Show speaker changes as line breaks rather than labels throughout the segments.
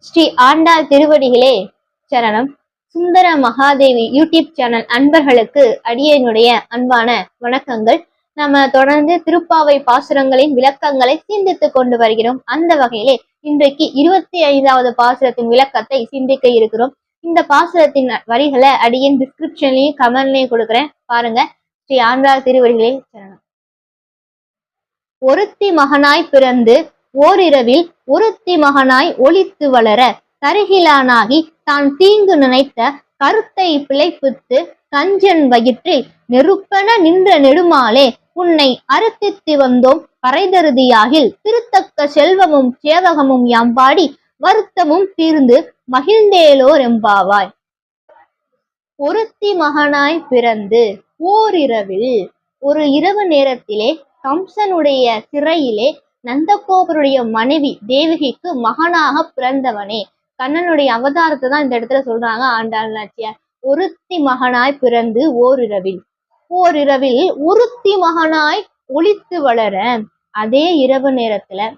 ஸ்ரீ ஆண்டாள் திருவடிகளே சரணம். சுந்தர Mahadevi YouTube channel அன்பர்களுக்கு அடியனுடைய அன்பான வணக்கங்கள். நம்ம தொடர்ந்து திருப்பாவை பாசுரங்களின் விளக்கங்களை சிந்தித்துக் கொண்டு வருகிறோம். அந்த வகையிலே இன்றைக்கு 25வது பாசுரத்தின் விளக்கத்தை சிந்திக்க இருக்கிறோம். இந்த பாசுரத்தின் வரிகளை அடியின் டிஸ்கிரிப்ஷன்லயும் கமெண்ட்லயும் கொடுக்குறேன், பாருங்க. ஸ்ரீ ஆண்டாள் திருவடிகளே சரணம். ஒருத்தி மகனாய் பிறந்து ஓரிரவில் ஒருத்தி மகனாய் ஒளித்து வளர தருகிலானாகி தான் தீங்கு நினைத்த கருத்தை பிழைப்புத்து கஞ்சன் வயிற்றில் நெருப்பென நின்ற நெடுமாலே உன்னை அறுத்தித்து வந்தோம் பறைதருதியாகில் திருத்தக்க செல்வமும் சேவகமும் யாம்பாடி வருத்தமும் தீர்ந்து மகிழ்ந்தேலோர் எம்பாவாய். ஒருத்தி மகனாய் பிறந்து ஓரிரவில், ஒரு இரவு நேரத்திலே கம்சனுடைய சிறையிலே நந்தகோபருடைய மனைவி தேவகிக்கு மகனாக பிறந்தவனே. கண்ணனுடைய அவதாரத்தை தான் இந்த இடத்துல சொல்றாங்க ஆண்டாள் நாச்சியார். ஒருத்தி மகனாய் பிறந்து ஓரிரவில், ஒருத்தி மகனாய் ஒளித்து வளர, அதே இரவு நேரத்துல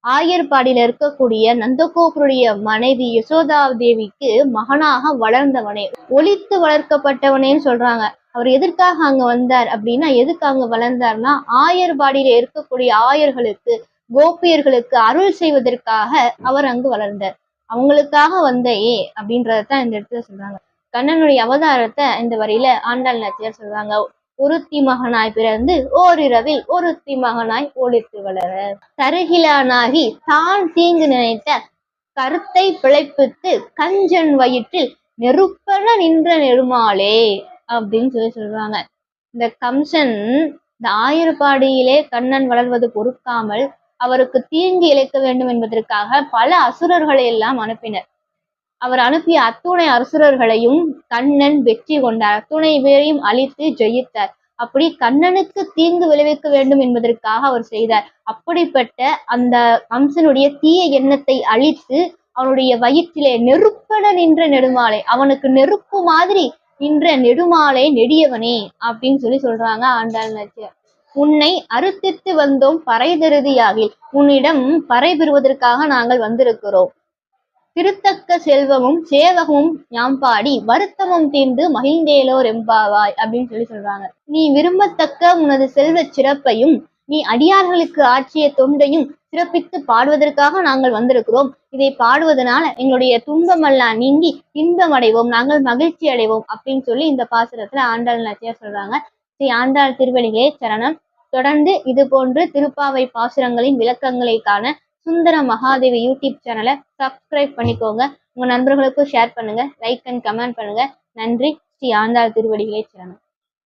ஆயர்பாடியில இருக்கக்கூடிய நந்தகோபருடைய மனைவி யசோதா தேவிக்கு மகனாக வளர்ந்தவனே, ஒளித்து வளர்க்கப்பட்டவனேன்னு சொல்றாங்க. அவர் எதற்காக அங்க வந்தார் அப்படின்னா, எதுக்கு அங்க வளர்ந்தார்னா, ஆயர்பாடியில இருக்கக்கூடிய ஆயர்களுக்கு கோபியர்களுக்கு அருள் செய்வதற்காக அவர் அங்கு வளர்ந்தார். அவங்களுக்காக வந்தே அப்படின்றதான் இந்த இடத்துல சொல்றாங்க. கண்ணனுடைய அவதாரத்தை இந்த வரியில ஆண்டாள் நாச்சியார் சொல்றாங்க. ஒருத்தி மகனாய் பிறந்து ஓரிரவில் ஒருத்தி மகனாய் ஒளித்து வளர தருகிலானாகி தான் தீங்கு நினைத்த கருத்தை பிழைப்பித்து கஞ்சன் வயிற்றில் நெருப்பென நின்ற நெடுமாலே அப்படின்னு சொல்றாங்க. இந்த கம்சன் இந்த ஆயர்பாடியிலே கண்ணன் வளர்வது பொறுக்காமல் அவருக்கு தீங்கு இழைக்க வேண்டும் என்பதற்காக பல அசுரர்களை எல்லாம் அனுப்பினர். அவர் அனுப்பிய அத்துணை அசுரர்களையும் கண்ணன் வெற்றி கொண்டார். அத்துணை பேரையும் அழித்து ஜெயித்தார். அப்படி கண்ணனுக்கு தீங்கு விளைவிக்க வேண்டும் என்பதற்காக அவர் செய்தார். அப்படிப்பட்ட அந்த கம்சனுடைய தீய எண்ணத்தை அழித்து அவனுடைய வயிற்றிலே நெருப்பென நின்ற நெடுமாலை, அவனுக்கு நெருப்பு மாதிரி நின்ற நெடுமாலை நெடியவனே அப்படின்னு சொல்றாங்க ஆண்டாள் நாச்சியார். உன்னை அறுத்தித்து வந்தோம் பறைதருதியாகில், உன்னிடம் பறை பெறுவதற்காக நாங்கள் வந்திருக்கிறோம். திருத்தக்க செல்வமும் சேவகமும் யாம்பாடி வருத்தமும் தீர்ந்து மகிழ்ந்தேலோர் எம்பாவாய் அப்படின்னு சொல்றாங்க. நீ விரும்பத்தக்க உனது செல்வ சிறப்பையும் நீ அடியார்களுக்கு ஆற்றிய தொண்டையும் சிறப்பித்து பாடுவதற்காக நாங்கள் வந்திருக்கிறோம். இதை பாடுவதனால எங்களுடைய துன்பமெல்லாம் நீங்கி இன்பம் அடைவோம், நாங்கள் மகிழ்ச்சி அடைவோம் அப்படின்னு இந்த பாசுரத்துல ஆண்டாள் நாச்சியார் சொல்றாங்க. ஸ்ரீ ஆண்டாள் திருவடிகளே சரணம். தொடர்ந்து இது போன்று திருப்பாவை பாசுரங்களின் விளக்கங்களை காண சுந்தர மகாதேவி யூடியூப் சேனலை சப்ஸ்கிரைப் பண்ணிக்கோங்க. உங்க நண்பர்களுக்கும் ஷேர் பண்ணுங்க, லைக் அண்ட் கமெண்ட் பண்ணுங்க. நன்றி. ஸ்ரீ ஆண்டாள் திருவடிகளே சரணம்.